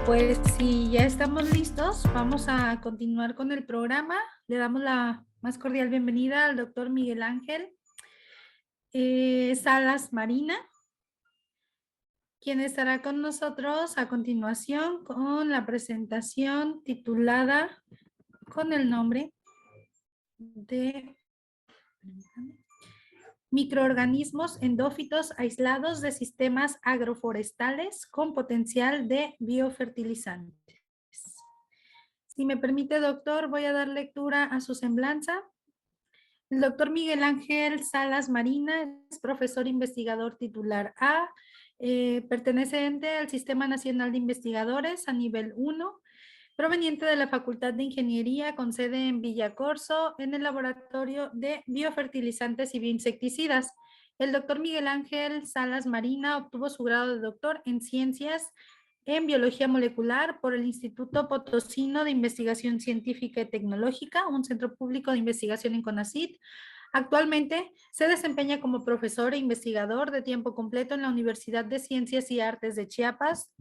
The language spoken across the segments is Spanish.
Pues si ya estamos listos, vamos a continuar con el programa. Le damos la más cordial bienvenida al doctor Miguel Ángel Salas Marina, quien estará con nosotros a continuación con la presentación titulada con el nombre de microorganismos endófitos aislados de sistemas agroforestales con potencial de biofertilizantes. Si me permite, doctor, voy a dar lectura a su semblanza. El doctor Miguel Ángel Salas Marina es profesor investigador titular A, perteneciente al Sistema Nacional de Investigadores a nivel 1, proveniente de la Facultad de Ingeniería con sede en Villacorso, en el Laboratorio de Biofertilizantes y Bioinsecticidas. El doctor Miguel Ángel Salas Marina obtuvo su grado de doctor en Ciencias en Biología Molecular por el Instituto Potosino de Investigación Científica y Tecnológica, un centro público de investigación en CONACYT. Actualmente se desempeña como profesor e investigador de tiempo completo en la Universidad de Ciencias y Artes de Chiapas,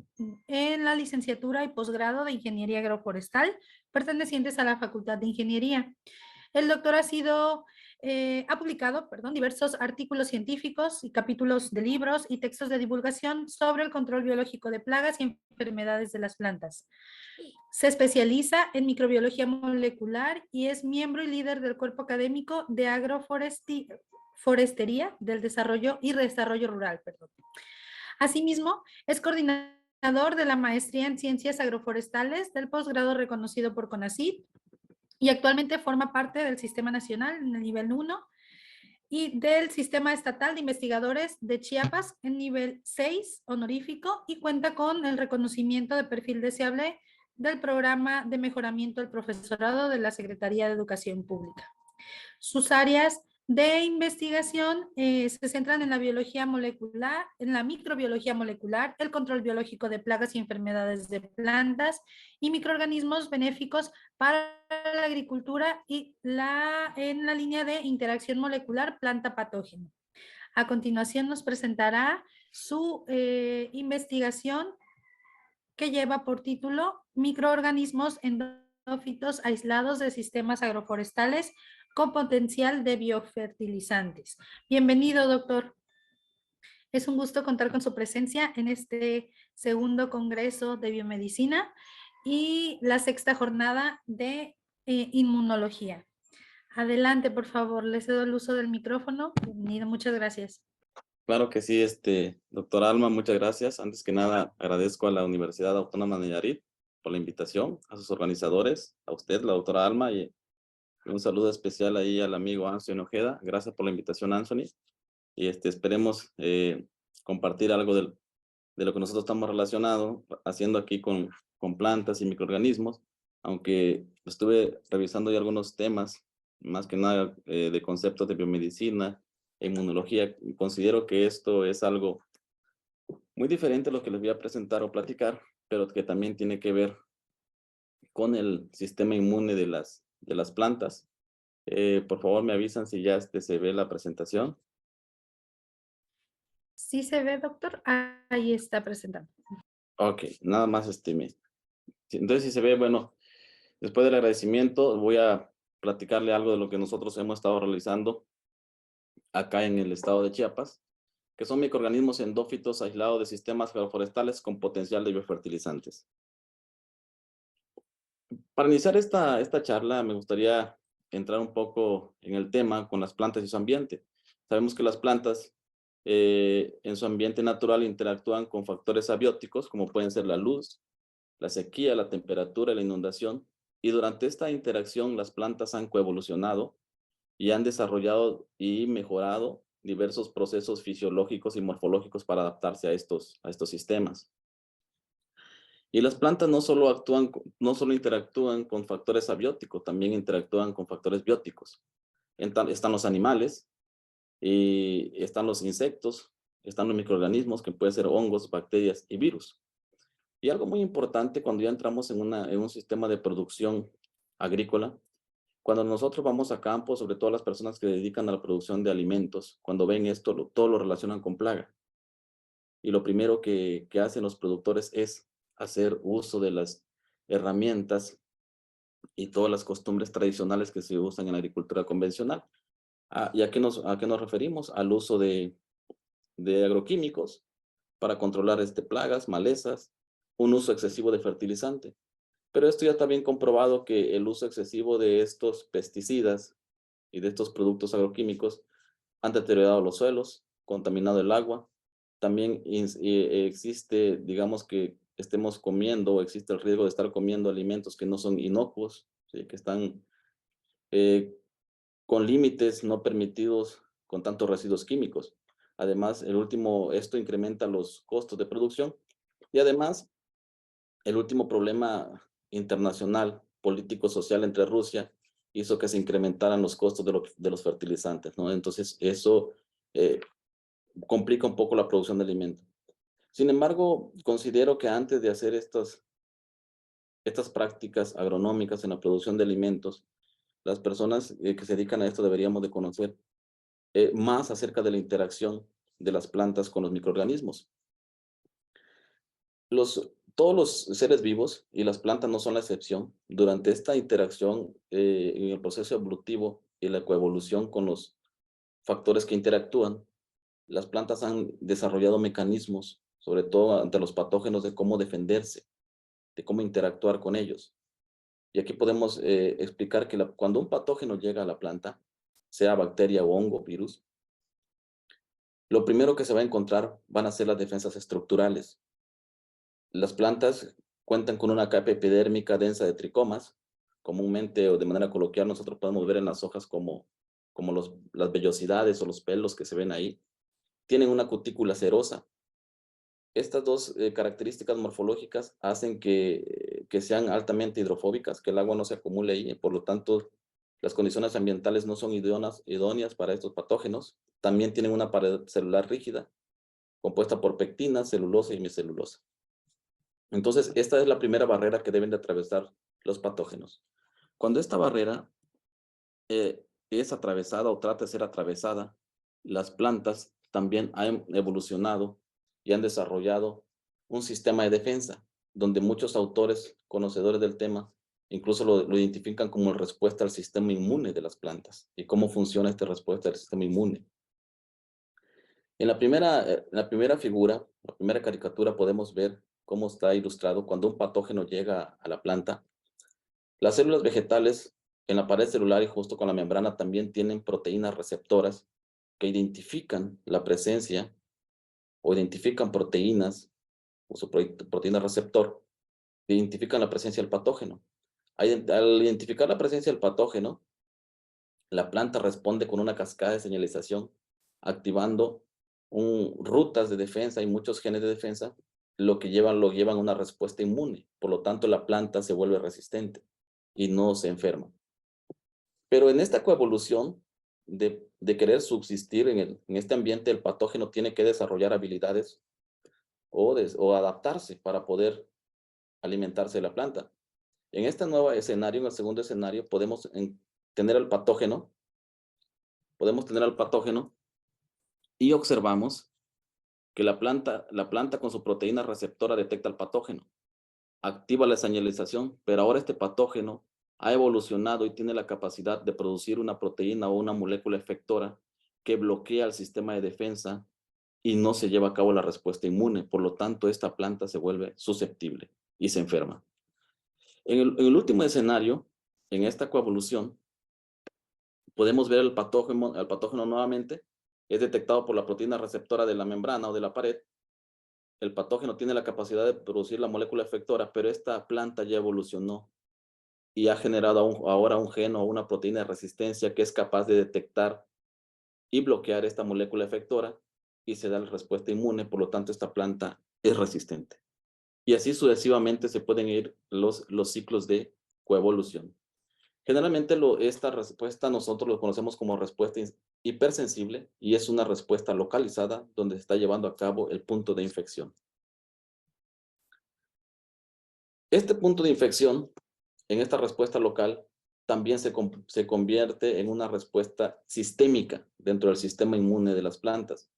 en la licenciatura y posgrado de Ingeniería Agroforestal, pertenecientes a la Facultad de Ingeniería. El doctor ha publicado diversos artículos científicos y capítulos de libros y textos de divulgación sobre el control biológico de plagas y enfermedades de las plantas. Se especializa en microbiología molecular y es miembro y líder del cuerpo académico de agroforestería del desarrollo y desarrollo rural. Asimismo, es coordinador de la maestría en ciencias agroforestales del posgrado reconocido por CONACYT y actualmente forma parte del Sistema Nacional en el nivel 1 y del Sistema Estatal de Investigadores de Chiapas en nivel 6 honorífico y cuenta con el reconocimiento de perfil deseable del Programa de Mejoramiento del Profesorado de la Secretaría de Educación Pública. Sus áreas de investigación se centran en la biología molecular, en la microbiología molecular, el control biológico de plagas y enfermedades de plantas y microorganismos benéficos para la agricultura y en la línea de interacción molecular planta-patógeno. A continuación nos presentará su investigación que lleva por título Microorganismos endófitos aislados de sistemas agroforestales con potencial de biofertilizantes. Bienvenido, doctor. Es un gusto contar con su presencia en este segundo Congreso de Biomedicina y la sexta jornada de inmunología. Adelante, por favor, le cedo el uso del micrófono. Bienvenido, muchas gracias. Claro que sí, doctora Alma, muchas gracias. Antes que nada, agradezco a la Universidad Autónoma de Nayarit por la invitación, a sus organizadores, a usted, la doctora Alma, y un saludo especial ahí al amigo Anthony Ojeda. Gracias por la invitación, Anthony. Y esperemos compartir algo de lo que nosotros estamos haciendo aquí con plantas y microorganismos, aunque estuve revisando ya algunos temas, más que nada de conceptos de biomedicina, inmunología. Considero que esto es algo muy diferente a lo que les voy a presentar o platicar, pero que también tiene que ver con el sistema inmune de las plantas. Por favor, me avisan si ya se ve la presentación. Sí se ve, doctor. Ahí está presentando. Ok, nada más entonces si se ve, bueno, después del agradecimiento voy a platicarle algo de lo que nosotros hemos estado realizando acá en el estado de Chiapas, que son microorganismos endófitos aislados de sistemas agroforestales con potencial de biofertilizantes. Para iniciar esta charla, me gustaría entrar un poco en el tema con las plantas y su ambiente. Sabemos que las plantas en su ambiente natural interactúan con factores abióticos, como pueden ser la luz, la sequía, la temperatura y la inundación. Y durante esta interacción, las plantas han coevolucionado y han desarrollado y mejorado diversos procesos fisiológicos y morfológicos para adaptarse a estos sistemas. Y las plantas no solo interactúan con factores abióticos, también interactúan con factores bióticos. Están los animales, y están los insectos, están los microorganismos que pueden ser hongos, bacterias y virus. Y algo muy importante cuando ya entramos en un sistema de producción agrícola, cuando nosotros vamos a campo, sobre todo las personas que se dedican a la producción de alimentos, cuando ven esto, todo lo relacionan con plaga. Y lo primero que hacen los productores es hacer uso de las herramientas y todas las costumbres tradicionales que se usan en la agricultura convencional. ¿Y a qué nos referimos? Al uso de agroquímicos para controlar plagas, malezas, un uso excesivo de fertilizante. Pero esto ya está bien comprobado que el uso excesivo de estos pesticidas y de estos productos agroquímicos han deteriorado los suelos, contaminado el agua. También existe, digamos que estemos comiendo, o existe el riesgo de estar comiendo alimentos que no son inocuos, ¿sí? Que están con límites no permitidos con tantos residuos químicos. Además, esto incrementa los costos de producción y además, el último problema internacional, político-social entre Rusia hizo que se incrementaran los costos de los fertilizantes, ¿no? Entonces, eso eh, complica un poco la producción de alimentos. Sin embargo, considero que antes de hacer estas prácticas agronómicas en la producción de alimentos, las personas que se dedican a esto deberíamos de conocer más acerca de la interacción de las plantas con los microorganismos. Todos los seres vivos, y las plantas no son la excepción, durante esta interacción en el proceso evolutivo y la coevolución con los factores que interactúan, las plantas han desarrollado mecanismos, sobre todo ante los patógenos, de cómo defenderse, de cómo interactuar con ellos. Y aquí podemos explicar que cuando un patógeno llega a la planta, sea bacteria o hongo, virus, lo primero que se va a encontrar van a ser las defensas estructurales. Las plantas cuentan con una capa epidérmica densa de tricomas. Comúnmente o de manera coloquial nosotros podemos ver en las hojas como las vellosidades o los pelos que se ven ahí. Tienen una cutícula cerosa. Estas dos características morfológicas hacen que sean altamente hidrofóbicas, que el agua no se acumule ahí, por lo tanto las condiciones ambientales no son idóneas para estos patógenos. También tienen una pared celular rígida, compuesta por pectina, celulosa y hemicelulosa. Entonces, esta es la primera barrera que deben de atravesar los patógenos. Cuando esta barrera es atravesada o trata de ser atravesada, las plantas también han evolucionado y han desarrollado un sistema de defensa, donde muchos autores conocedores del tema incluso lo identifican como respuesta al sistema inmune de las plantas y cómo funciona esta respuesta al sistema inmune. En la primera figura, la primera caricatura, podemos ver cómo está ilustrado cuando un patógeno llega a la planta. Las células vegetales en la pared celular y justo con la membrana también tienen proteínas receptoras que identifican la presencia o identifican proteínas o su proteína receptor, identifican la presencia del patógeno. Al identificar la presencia del patógeno, la planta responde con una cascada de señalización, activando rutas de defensa y muchos genes de defensa, lo llevan a una respuesta inmune. Por lo tanto, la planta se vuelve resistente y no se enferma. Pero en esta coevolución de querer subsistir en este ambiente, el patógeno tiene que desarrollar habilidades o adaptarse para poder alimentarse de la planta. En este nuevo escenario, en el segundo escenario, podemos tener al patógeno y observamos que la planta con su proteína receptora detecta el patógeno, activa la señalización, pero ahora este patógeno ha evolucionado y tiene la capacidad de producir una proteína o una molécula efectora que bloquea el sistema de defensa y no se lleva a cabo la respuesta inmune. Por lo tanto, esta planta se vuelve susceptible y se enferma. En el último escenario, en esta coevolución, podemos ver al patógeno nuevamente. Es detectado por la proteína receptora de la membrana o de la pared. El patógeno tiene la capacidad de producir la molécula efectora, pero esta planta ya evolucionó y ha generado ahora un gen o una proteína de resistencia que es capaz de detectar y bloquear esta molécula efectora y se da la respuesta inmune. Por lo tanto, esta planta es resistente. Y así sucesivamente se pueden ir los ciclos de coevolución. Generalmente esta respuesta nosotros lo conocemos como respuesta hipersensible y es una respuesta localizada donde se está llevando a cabo el punto de infección. Este punto de infección, en esta respuesta local, también se convierte en una respuesta sistémica dentro del sistema inmune de las plantas.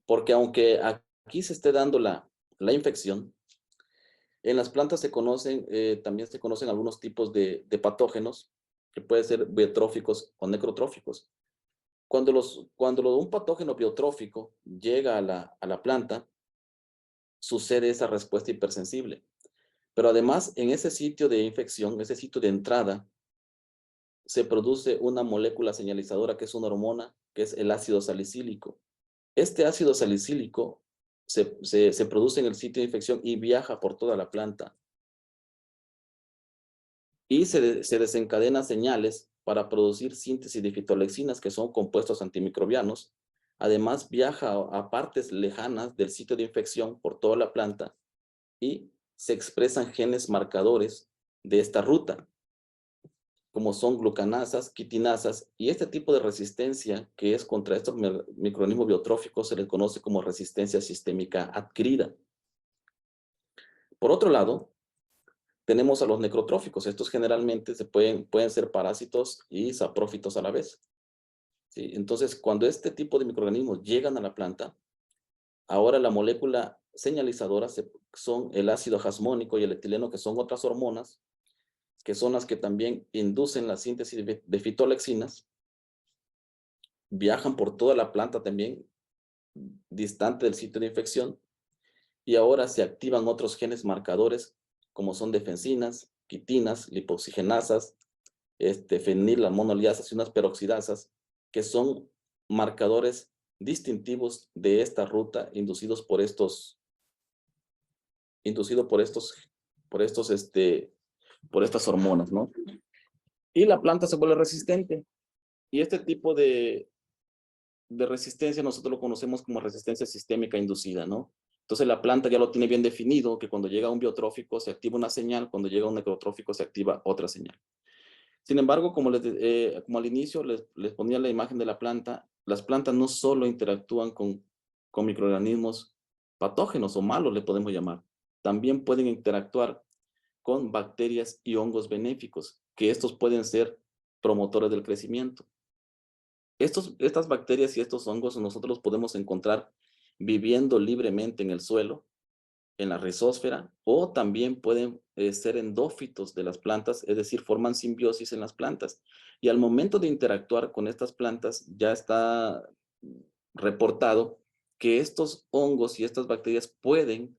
Porque aunque aquí se esté dando la infección, En las plantas también se conocen algunos tipos de patógenos que pueden ser biotróficos o necrotróficos. Cuando un patógeno biotrófico llega a la planta, sucede esa respuesta hipersensible. Pero además, en ese sitio de infección, ese sitio de entrada, se produce una molécula señalizadora que es una hormona, que es el ácido salicílico. Este ácido salicílico se produce en el sitio de infección y viaja por toda la planta. Y se desencadena señales para producir síntesis de fitolexinas, que son compuestos antimicrobianos. Además, viaja a partes lejanas del sitio de infección por toda la planta y se expresan genes marcadores de esta ruta, como son glucanasas, quitinasas, y este tipo de resistencia que es contra estos microorganismos biotróficos se les conoce como resistencia sistémica adquirida. Por otro lado, tenemos a los necrotróficos. Estos generalmente pueden ser parásitos y saprófitos a la vez. ¿Sí? Entonces, cuando este tipo de microorganismos llegan a la planta, ahora la molécula señalizadora son el ácido jasmónico y el etileno, que son otras hormonas, que son las que también inducen la síntesis de fitolexinas, viajan por toda la planta también, distante del sitio de infección, y ahora se activan otros genes marcadores, como son defensinas, quitinas, lipoxigenasas, fenilamonoliasas y unas peroxidasas, que son marcadores distintivos de esta ruta por estas hormonas, ¿no? Y la planta se vuelve resistente. Y este tipo de resistencia nosotros lo conocemos como resistencia sistémica inducida, ¿no? Entonces la planta ya lo tiene bien definido, que cuando llega un biotrófico se activa una señal, cuando llega un necrotrófico se activa otra señal. Sin embargo, como al inicio les ponía la imagen de la planta, las plantas no solo interactúan con microorganismos patógenos o malos, le podemos llamar. También pueden interactuar con bacterias y hongos benéficos, que estos pueden ser promotores del crecimiento. Estas bacterias y estos hongos nosotros los podemos encontrar viviendo libremente en el suelo, en la rizósfera, o también pueden ser endófitos de las plantas, es decir, forman simbiosis en las plantas. Y al momento de interactuar con estas plantas, ya está reportado que estos hongos y estas bacterias pueden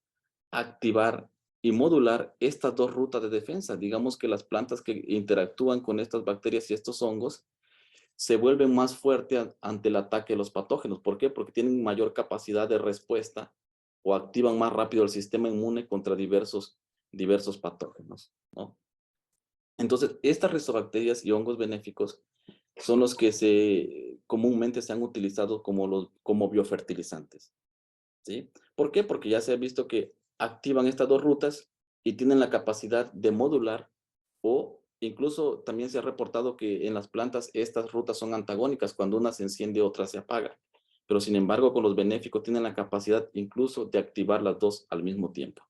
activar y modular estas dos rutas de defensa. Digamos que las plantas que interactúan con estas bacterias y estos hongos se vuelven más fuertes ante el ataque de los patógenos. ¿Por qué? Porque tienen mayor capacidad de respuesta o activan más rápido el sistema inmune contra diversos patógenos, ¿no? Entonces, estas rizobacterias y hongos benéficos son los que comúnmente se han utilizado como biofertilizantes, ¿sí? ¿Por qué? Porque ya se ha visto que activan estas dos rutas y tienen la capacidad de modular, o incluso también se ha reportado que en las plantas estas rutas son antagónicas, cuando una se enciende otra se apaga. Pero sin embargo, con los benéficos tienen la capacidad incluso de activar las dos al mismo tiempo.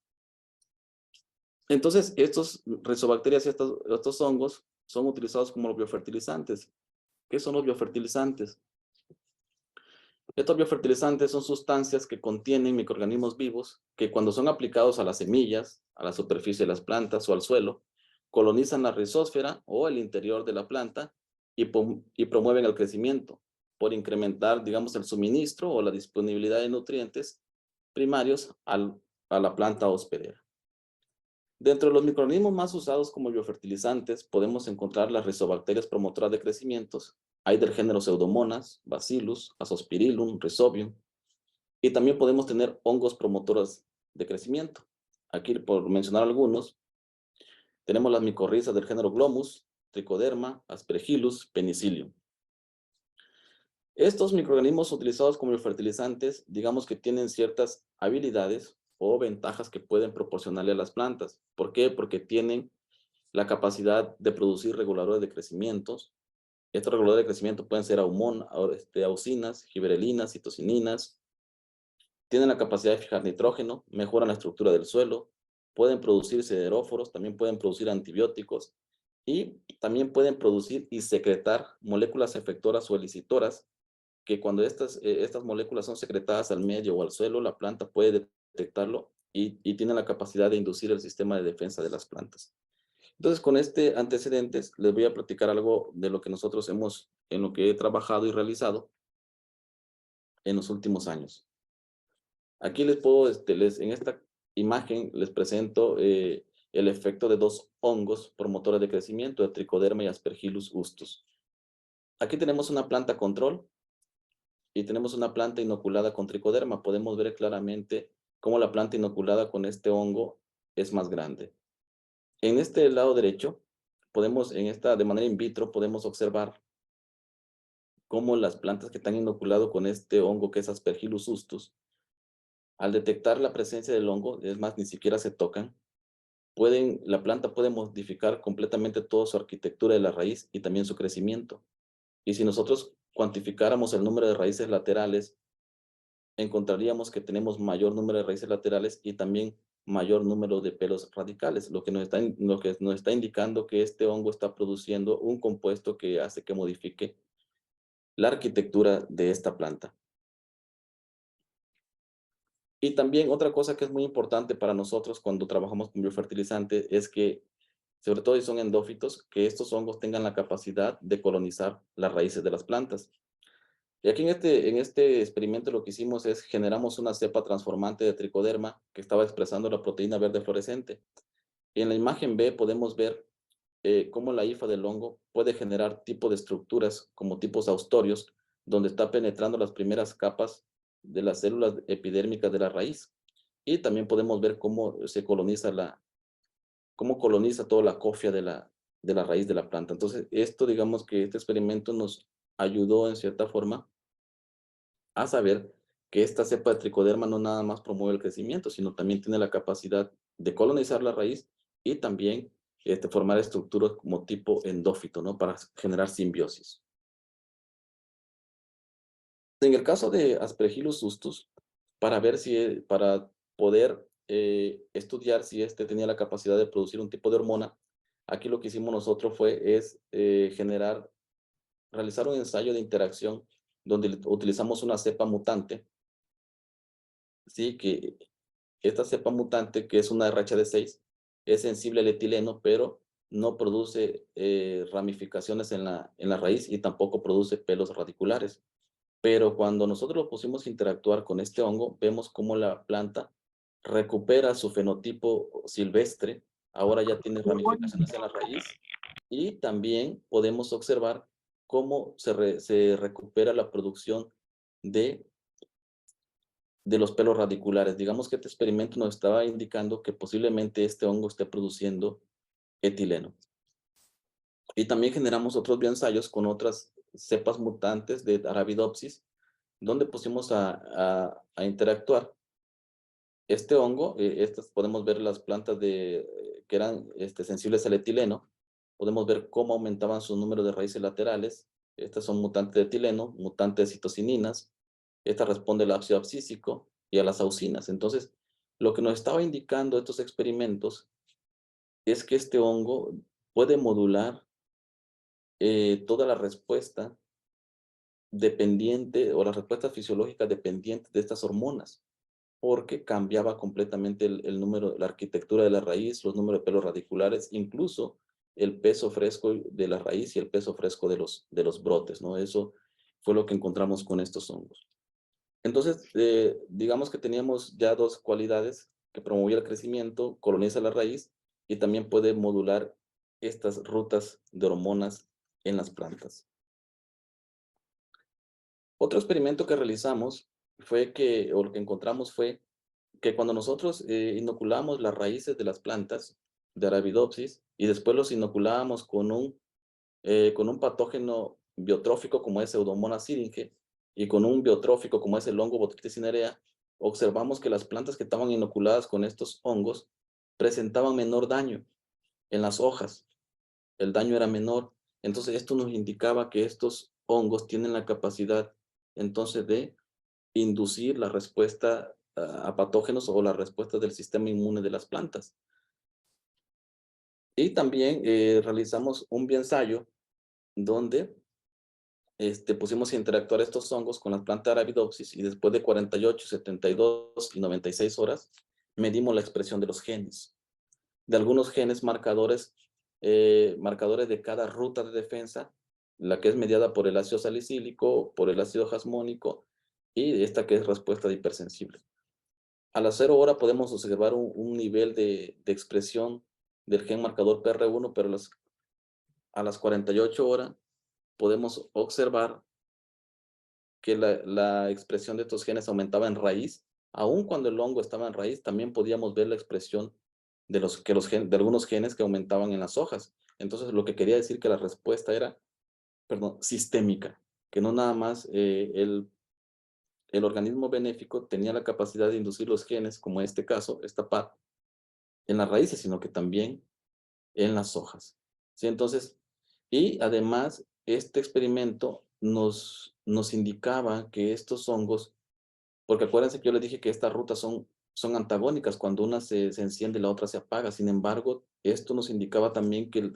Entonces, estos rizobacterias y estos hongos son utilizados como los biofertilizantes. ¿Qué son los biofertilizantes? Estos biofertilizantes son sustancias que contienen microorganismos vivos que, cuando son aplicados a las semillas, a la superficie de las plantas o al suelo, colonizan la rizósfera o el interior de la planta y promueven el crecimiento por incrementar, digamos, el suministro o la disponibilidad de nutrientes primarios a la planta hospedera. Dentro de los microorganismos más usados como biofertilizantes podemos encontrar las rizobacterias promotoras de crecimientos. Hay del género Pseudomonas, Bacillus, Azospirillum, Rhizobium. Y también podemos tener hongos promotores de crecimiento. Aquí, por mencionar algunos, tenemos las micorrizas del género Glomus, Trichoderma, Aspergillus, Penicillium. Estos microorganismos utilizados como biofertilizantes, digamos que tienen ciertas habilidades o ventajas que pueden proporcionarle a las plantas. ¿Por qué? Porque tienen la capacidad de producir reguladores de crecimientos. Estos reguladores de crecimiento pueden ser auxinas, giberelinas, citocininas. Tienen la capacidad de fijar nitrógeno, mejoran la estructura del suelo, pueden producir sideróforos, también pueden producir antibióticos y también pueden producir y secretar moléculas efectoras o elicitoras, que cuando estas moléculas son secretadas al medio o al suelo, la planta puede detectarlo y tienen la capacidad de inducir el sistema de defensa de las plantas. Entonces, con este antecedentes, les voy a platicar algo de lo que nosotros en lo que he trabajado y realizado en los últimos años. Aquí les puedo, en esta imagen les presento el efecto de dos hongos promotores de crecimiento, de Trichoderma y Aspergillus gustus. Aquí tenemos una planta control y tenemos una planta inoculada con Trichoderma. Podemos ver claramente cómo la planta inoculada con este hongo es más grande. En este lado derecho, de manera in vitro, podemos observar cómo las plantas que están inoculado con este hongo que es Aspergillus gustus, al detectar la presencia del hongo, es más, ni siquiera se tocan, la planta puede modificar completamente toda su arquitectura de la raíz y también su crecimiento. Y si nosotros cuantificáramos el número de raíces laterales, encontraríamos que tenemos mayor número de raíces laterales y también mayor número de pelos radicales, lo que nos está indicando que este hongo está produciendo un compuesto que hace que modifique la arquitectura de esta planta. Y también otra cosa que es muy importante para nosotros cuando trabajamos con biofertilizantes es que, sobre todo si son endófitos, que estos hongos tengan la capacidad de colonizar las raíces de las plantas. Y aquí en este experimento lo que hicimos es generamos una cepa transformante de tricoderma que estaba expresando la proteína verde fluorescente. Y en la imagen B podemos ver cómo la hifa del hongo puede generar tipo de estructuras como tipos austorios, donde está penetrando las primeras capas de las células epidérmicas de la raíz. Y también podemos ver cómo cómo coloniza toda la cofia de la raíz de la planta. Entonces, digamos que este experimento nos ayudó en cierta forma a saber que esta cepa de tricoderma no nada más promueve el crecimiento, sino también tiene la capacidad de colonizar la raíz y también formar estructuras como tipo endófito, ¿no? Para generar simbiosis. En el caso de Aspergillus gustus, para poder estudiar si este tenía la capacidad de producir un tipo de hormona, aquí lo que hicimos nosotros realizar un ensayo de interacción donde utilizamos una cepa mutante, ¿sí? Que esta cepa mutante, que es una RH6, es sensible al etileno, pero no produce ramificaciones en la raíz y tampoco produce pelos radiculares. Pero cuando nosotros lo pusimos a interactuar con este hongo, vemos cómo la planta recupera su fenotipo silvestre, ahora ya tiene ramificaciones en la raíz, y también podemos observar cómo se recupera la producción de los pelos radiculares. Digamos que este experimento nos estaba indicando que posiblemente este hongo esté produciendo etileno. Y también generamos otros bioensayos con otras cepas mutantes de Arabidopsis, donde pusimos a interactuar este hongo. Podemos ver las plantas que eran sensibles al etileno. Podemos ver cómo aumentaban su número de raíces laterales. Estas son mutantes de etileno, mutantes de citocininas. Esta responde al ácido abscísico y a las auxinas. Entonces, lo que nos estaba indicando estos experimentos es que este hongo puede modular toda la respuesta dependiente o las respuestas fisiológicas dependientes de estas hormonas, porque cambiaba completamente el número, la arquitectura de la raíz, los números de pelos radiculares, incluso el peso fresco de la raíz y el peso fresco de los brotes, ¿no? Eso fue lo que encontramos con estos hongos. Entonces, digamos que teníamos ya dos cualidades: que promovía el crecimiento, coloniza la raíz y también puede modular estas rutas de hormonas en las plantas. Otro experimento que realizamos o lo que encontramos fue que cuando nosotros inoculamos las raíces de las plantas de Arabidopsis y después los inoculábamos con un patógeno biotrófico como es Pseudomonas syringae y con un biotrófico como es el hongo Botrytis cinerea, observamos que las plantas que estaban inoculadas con estos hongos presentaban menor daño en las hojas. El daño era menor. Entonces, esto nos indicaba que estos hongos tienen la capacidad entonces de inducir la respuesta a patógenos o la respuesta del sistema inmune de las plantas. Y también realizamos un bioensayo donde pusimos a interactuar estos hongos con las plantas Arabidopsis y después de 48, 72 y 96 horas medimos la expresión de los genes, de algunos genes marcadores, marcadores de cada ruta de defensa, la que es mediada por el ácido salicílico, por el ácido jasmónico, y esta que es respuesta de hipersensible. A las 0 hora podemos observar un nivel de expresión del gen marcador PR1, pero a las 48 horas podemos observar que la expresión de estos genes aumentaba en raíz. Aun cuando el hongo estaba en raíz, también podíamos ver la expresión de algunos genes que aumentaban en las hojas. Entonces, lo que quería decir que la respuesta era, perdón, sistémica, que no nada más el organismo benéfico tenía la capacidad de inducir los genes, como en este caso, esta PAD, en las raíces, sino que también en las hojas. ¿Sí? Entonces, y además, este experimento nos indicaba que estos hongos, porque acuérdense que yo les dije que estas rutas son antagónicas, cuando una se enciende, la otra se apaga. Sin embargo, esto nos indicaba también que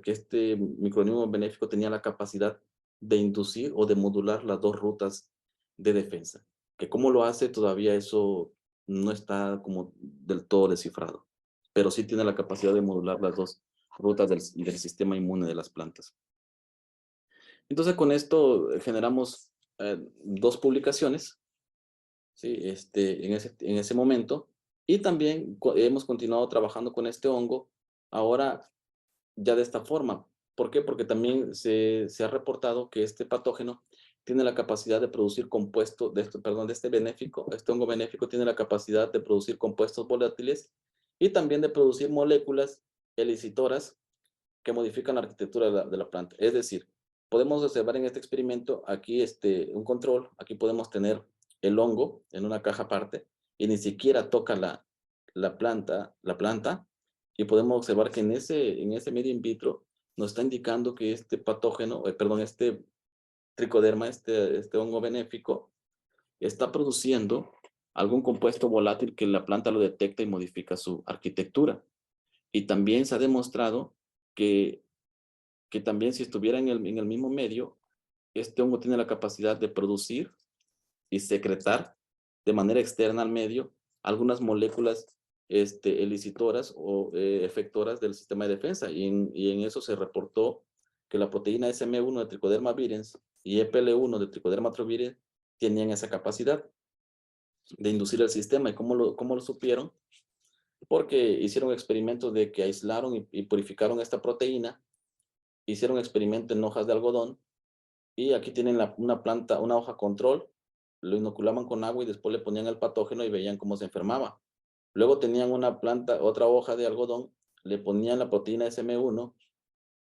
este microorganismo benéfico tenía la capacidad de inducir o de modular las dos rutas de defensa. Que cómo lo hace, todavía eso no está como del todo descifrado, pero sí tiene la capacidad de modular las dos rutas del sistema inmune de las plantas. Entonces, con esto generamos 2 publicaciones, ¿sí? En ese momento. Y también hemos continuado trabajando con este hongo, ahora ya de esta forma. ¿Por qué? Porque también se ha reportado que este patógeno tiene la capacidad de producir compuestos, de este benéfico, este hongo benéfico tiene la capacidad de producir compuestos volátiles y también de producir moléculas elicitoras que modifican la arquitectura de la planta. Es decir, podemos observar en este experimento aquí un control, aquí podemos tener el hongo en una caja aparte y ni siquiera toca la planta y podemos observar que en ese medio in vitro nos está indicando que este patógeno, perdón, este tricoderma, este hongo benéfico, está produciendo algún compuesto volátil que la planta lo detecta y modifica su arquitectura. Y también se ha demostrado que también si estuviera en el mismo medio, este hongo tiene la capacidad de producir y secretar de manera externa al medio algunas moléculas elicitoras o efectoras del sistema de defensa. Y en eso se reportó que la proteína SM1 de Trichoderma virens y EPL1 de Trichoderma atrovirens tenían esa capacidad de inducir el sistema. ¿Y cómo lo supieron? Porque hicieron experimentos de que aislaron y purificaron esta proteína, hicieron experimento en hojas de algodón, y aquí tienen una hoja control, lo inoculaban con agua y después le ponían el patógeno y veían cómo se enfermaba. Luego tenían otra hoja de algodón, le ponían la proteína SM1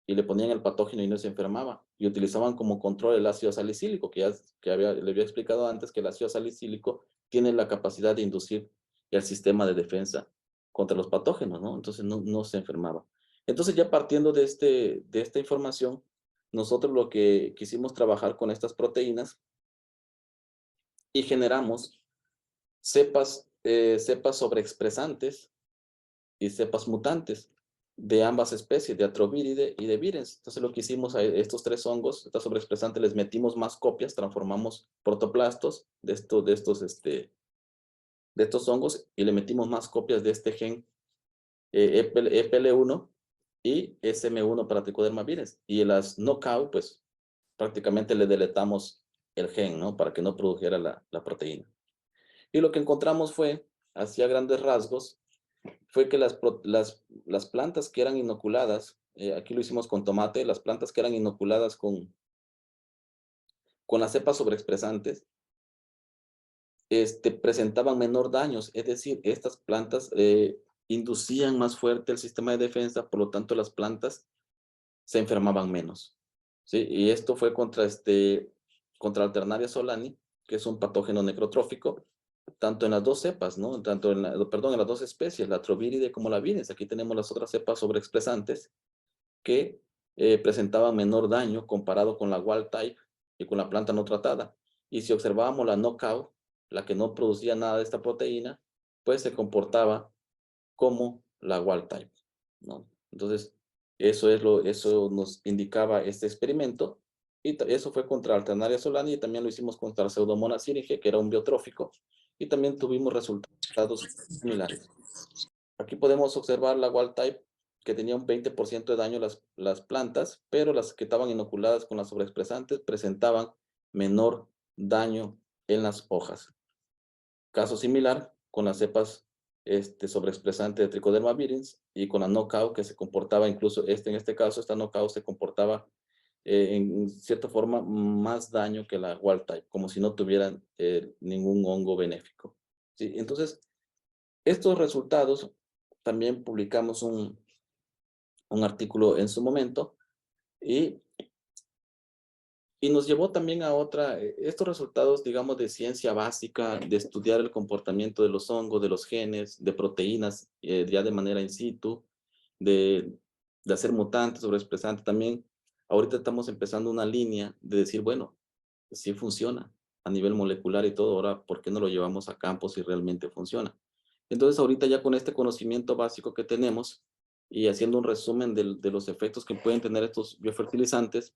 y le ponían el patógeno y no se enfermaba. Y utilizaban como control el ácido salicílico, le había explicado antes que el ácido salicílico tiene la capacidad de inducir el sistema de defensa contra los patógenos, ¿no? Entonces no se enfermaba. Entonces ya partiendo de esta información, nosotros lo que quisimos trabajar con estas proteínas y generamos cepas sobreexpresantes y cepas mutantes de ambas especies, de Atroviridae y de Virens. Entonces lo que hicimos a estos 3 hongos, estas sobreexpresantes, les metimos más copias, transformamos protoplastos de estos hongos y le metimos más copias de este gen EPL1 y SM1 para Trichoderma virens. Y las knockout, pues prácticamente le deletamos el gen, ¿no? Para que no produjera la proteína. Y lo que encontramos fue, hacia grandes rasgos, fue que las plantas que eran inoculadas, aquí lo hicimos con tomate, las plantas que eran inoculadas con las cepas sobreexpresantes, presentaban menor daños, es decir, estas plantas inducían más fuerte el sistema de defensa, por lo tanto las plantas se enfermaban menos, ¿sí? Y esto fue contra Alternaria solani, que es un patógeno necrotrófico, tanto en las 2 cepas, ¿no? En las 2 especies, la Atroviridae como la Virens. Aquí tenemos las otras cepas sobreexpresantes que presentaban menor daño comparado con la wild type y con la planta no tratada. Y si observábamos la knockout, la que no producía nada de esta proteína, pues se comportaba como la wild type, ¿no? Entonces, eso nos indicaba este experimento, Y eso fue contra Alternaria solani y también lo hicimos contra Pseudomonas syringae, que era un biotrófico, y también tuvimos resultados similares. Aquí podemos observar la wild type, que tenía un 20% de daño las plantas, pero las que estaban inoculadas con las sobreexpresantes presentaban menor daño en las hojas. Caso similar con las cepas sobreexpresante de Trichoderma virens y con la knockout, que se comportaba incluso, en este caso, esta knockout se comportaba en cierta forma más daño que la wild type, como si no tuvieran ningún hongo benéfico. ¿Sí? Entonces, estos resultados, también publicamos un artículo en su momento y nos llevó también a estos resultados, digamos, de ciencia básica, de estudiar el comportamiento de los hongos, de los genes, de proteínas, ya de manera in situ, de, hacer mutantes sobreexpresantes. También, ahorita estamos empezando una línea de decir, bueno, sí funciona a nivel molecular y todo, ahora, ¿por qué no lo llevamos a campo si realmente funciona? Entonces, ahorita ya con este conocimiento básico que tenemos y haciendo un resumen de los efectos que pueden tener estos biofertilizantes,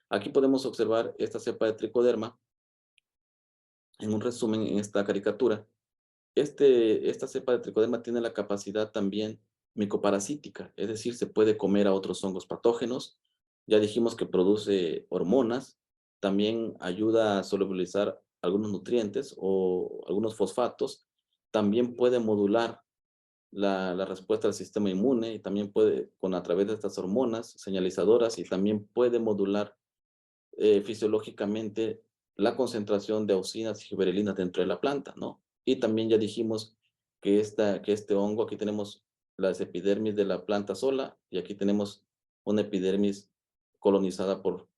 aquí podemos observar esta cepa de tricoderma en un resumen en esta caricatura. Esta cepa de tricoderma tiene la capacidad también micoparasítica, es decir, se puede comer a otros hongos patógenos. Ya dijimos que produce hormonas, también ayuda a solubilizar algunos nutrientes o algunos fosfatos, también puede modular la respuesta del sistema inmune y también puede, a través de estas hormonas señalizadoras, y también puede modular fisiológicamente la concentración de auxinas y giberelinas dentro de la planta, ¿no? Y también ya dijimos que, este hongo, aquí tenemos las epidermis de la planta sola y aquí tenemos una epidermis colonizada por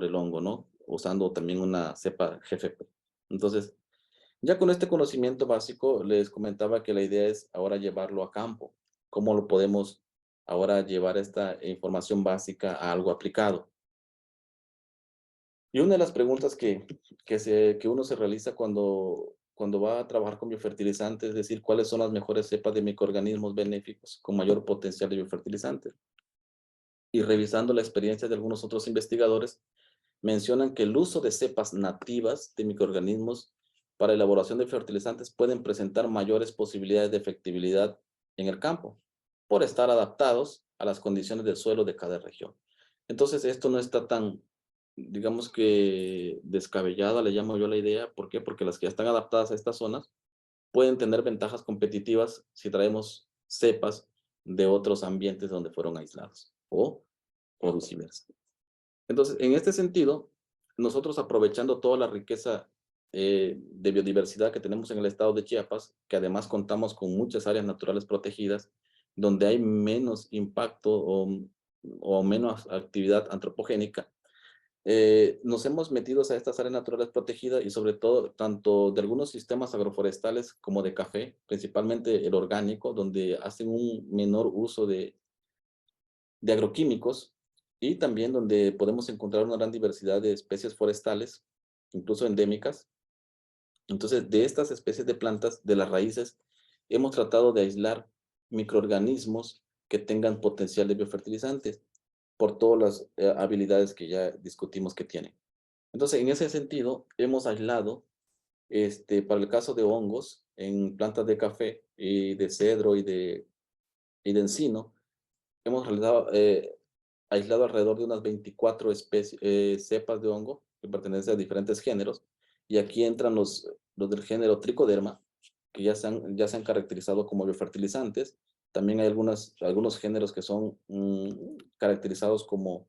el hongo, ¿no? Usando también una cepa GFP. Entonces, ya con este conocimiento básico, les comentaba que la idea es ahora llevarlo a campo. ¿Cómo lo podemos ahora llevar esta información básica a algo aplicado? Y una de las preguntas que uno se realiza cuando va a trabajar con biofertilizantes es decir, ¿cuáles son las mejores cepas de microorganismos benéficos con mayor potencial de biofertilizante? Y revisando la experiencia de algunos otros investigadores, mencionan que el uso de cepas nativas de microorganismos para elaboración de fertilizantes pueden presentar mayores posibilidades de efectividad en el campo, por estar adaptados a las condiciones del suelo de cada región. Entonces, esto no está tan, digamos que descabellada, le llamo yo la idea. ¿Por qué? Porque las que ya están adaptadas a estas zonas pueden tener ventajas competitivas si traemos cepas de otros ambientes donde fueron aislados, o viceversa. Entonces, en este sentido, nosotros aprovechando toda la riqueza de biodiversidad que tenemos en el estado de Chiapas, que además contamos con muchas áreas naturales protegidas, donde hay menos impacto o menos actividad antropogénica, nos hemos metido a estas áreas naturales protegidas y sobre todo tanto de algunos sistemas agroforestales como de café, principalmente el orgánico, donde hacen un menor uso de agroquímicos y también donde podemos encontrar una gran diversidad de especies forestales, incluso endémicas. Entonces, de estas especies de plantas, de las raíces, hemos tratado de aislar microorganismos que tengan potencial de biofertilizantes por todas las habilidades que ya discutimos que tienen. Entonces, en ese sentido, hemos aislado, para el caso de hongos, en plantas de café y de cedro y de encino, hemos aislado alrededor de unas 24 cepas de hongo que pertenecen a diferentes géneros. Y aquí entran los del género Trichoderma, que ya se han caracterizado como biofertilizantes. También hay algunos géneros que son caracterizados como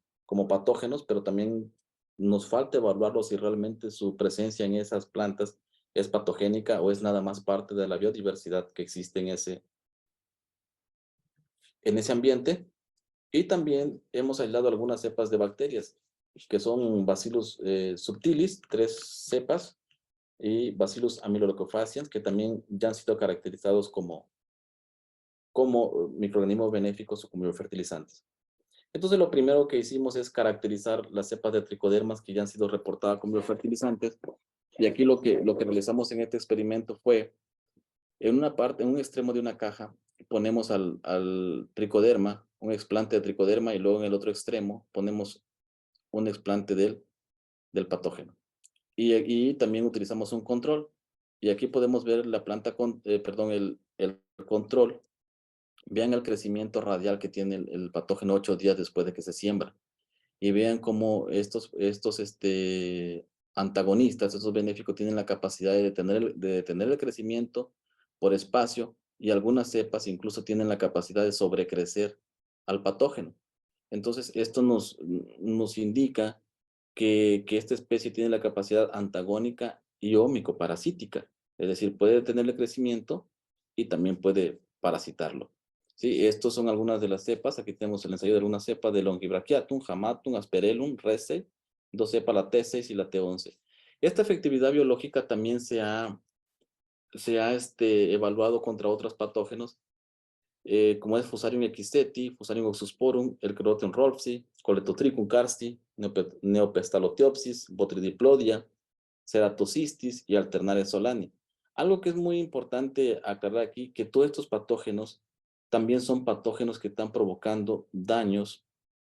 patógenos, pero también nos falta evaluarlo si realmente su presencia en esas plantas es patogénica o es nada más parte de la biodiversidad que existe en ese ambiente. Y también hemos aislado algunas cepas de bacterias, que son Bacillus subtilis, 3 cepas, y Bacillus amyloleucofaciens, que también ya han sido caracterizados como microorganismos benéficos o como biofertilizantes. Entonces, lo primero que hicimos es caracterizar las cepas de tricodermas que ya han sido reportadas como biofertilizantes. Y aquí lo que realizamos en este experimento fue, en un extremo de una caja, ponemos al tricoderma, un explante de tricoderma, y luego en el otro extremo ponemos un explante de él, del patógeno. Y también utilizamos un control. Y aquí podemos ver la planta perdón, el control. Vean el crecimiento radial que tiene el patógeno 8 días después de que se siembra. Y vean cómo estos antagonistas, estos benéficos, tienen la capacidad de detener el crecimiento por espacio, y algunas cepas incluso tienen la capacidad de sobrecrecer al patógeno. Entonces, esto nos indica que esta especie tiene la capacidad antagónica y ómico-parasítica, es decir, puede detener el crecimiento y también puede parasitarlo. Sí, estos son algunas de las cepas. Aquí tenemos el ensayo de una cepa de Longibrachiatum, Hamatum, Asperellum, Rese, dos cepas, la T6 y la T11. Esta efectividad biológica también se ha evaluado contra otros patógenos, como es Fusarium equiseti, Fusarium oxosporum, el Clostridium rolfsi, Coletotrichum karsti, Neopestalotiopsis, Botrytiplodia, Ceratocystis y Alternaria solani. Algo que es muy importante aclarar aquí, que todos estos patógenos también son patógenos que están provocando daños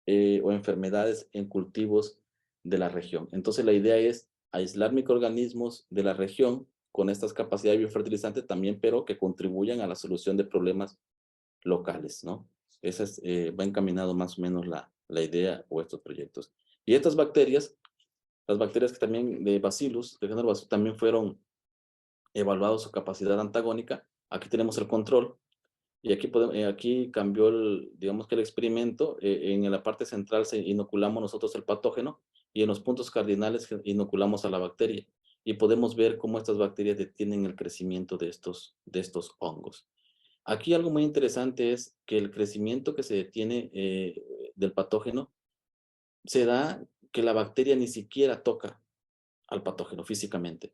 o enfermedades en cultivos de la región. Entonces la idea es aislar microorganismos de la región con estas capacidades biofertilizantes también, pero que contribuyan a la solución de problemas locales, ¿no? Esa va encaminado más o menos la idea o estos proyectos. Y estas bacterias, las bacterias que también de Bacillus, de género Bacillus, también fueron evaluados su capacidad antagónica. Aquí tenemos el control, y aquí cambió digamos que el experimento. En la parte central inoculamos nosotros el patógeno, y en los puntos cardinales inoculamos a la bacteria. Y podemos ver cómo estas bacterias detienen el crecimiento de estos hongos. Aquí algo muy interesante es que el crecimiento que se detiene del patógeno se da que la bacteria ni siquiera toca al patógeno físicamente.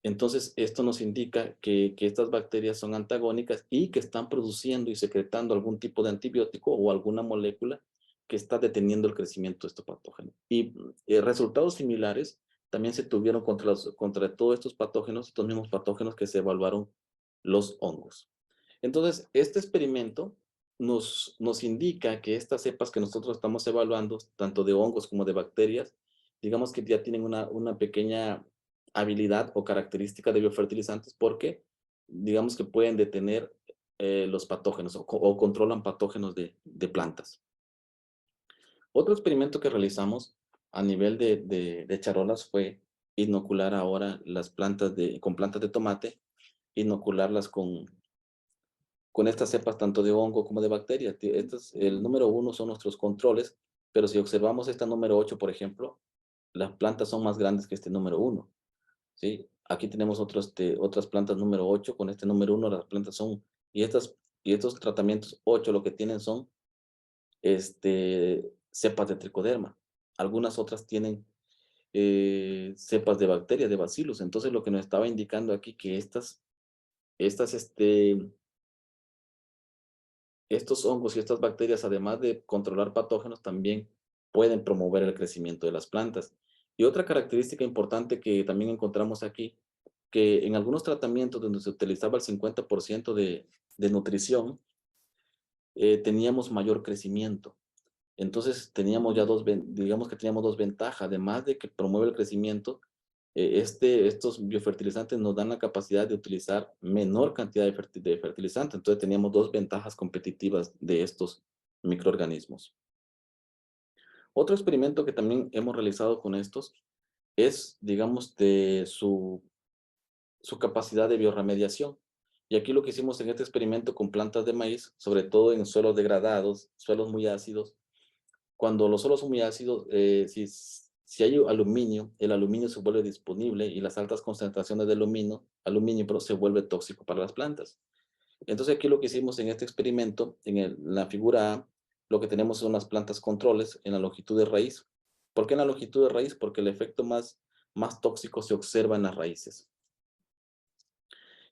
Entonces, esto nos indica que estas bacterias son antagónicas y que están produciendo y secretando algún tipo de antibiótico o alguna molécula que está deteniendo el crecimiento de este patógeno. Y resultados similares también se tuvieron contra todos estos patógenos, estos mismos patógenos que se evaluaron los hongos. Entonces, este experimento nos indica que estas cepas que nosotros estamos evaluando, tanto de hongos como de bacterias, digamos que ya tienen una pequeña habilidad o característica de biofertilizantes, porque digamos que pueden detener los patógenos o controlan patógenos de plantas. Otro experimento que realizamos a nivel de charolas fue inocular ahora las plantas con plantas de tomate, inocularlas con estas cepas tanto de hongo como de bacteria. El número 1 son nuestros controles, pero si observamos esta número 8, por ejemplo, las plantas son más grandes que este número 1. ¿Sí? Aquí tenemos otras plantas número 8 con este número 1, las plantas son, y estos tratamientos 8 lo que tienen son cepas de tricoderma. Algunas otras tienen cepas de bacterias, de bacillus. Entonces lo que nos estaba indicando aquí que estas, estos hongos y estas bacterias, además de controlar patógenos, también pueden promover el crecimiento de las plantas. Y otra característica importante que también encontramos aquí, que en algunos tratamientos donde se utilizaba el 50% de nutrición, teníamos mayor crecimiento. Entonces teníamos ya digamos que teníamos dos ventajas. Además de que promueve el crecimiento, estos biofertilizantes nos dan la capacidad de utilizar menor cantidad de fertilizante. Entonces teníamos dos ventajas competitivas de estos microorganismos. Otro experimento que también hemos realizado con estos es, digamos, de su capacidad de bioremediación. Y aquí lo que hicimos en este experimento con plantas de maíz, sobre todo en suelos degradados, suelos muy ácidos. Cuando los suelos son muy ácidos, si hay aluminio, el aluminio se vuelve disponible, y las altas concentraciones de aluminio pero se vuelve tóxico para las plantas. Entonces aquí lo que hicimos en este experimento, en la figura A, lo que tenemos son las plantas controles en la longitud de raíz. ¿Por qué en la longitud de raíz? Porque el efecto más tóxico se observa en las raíces.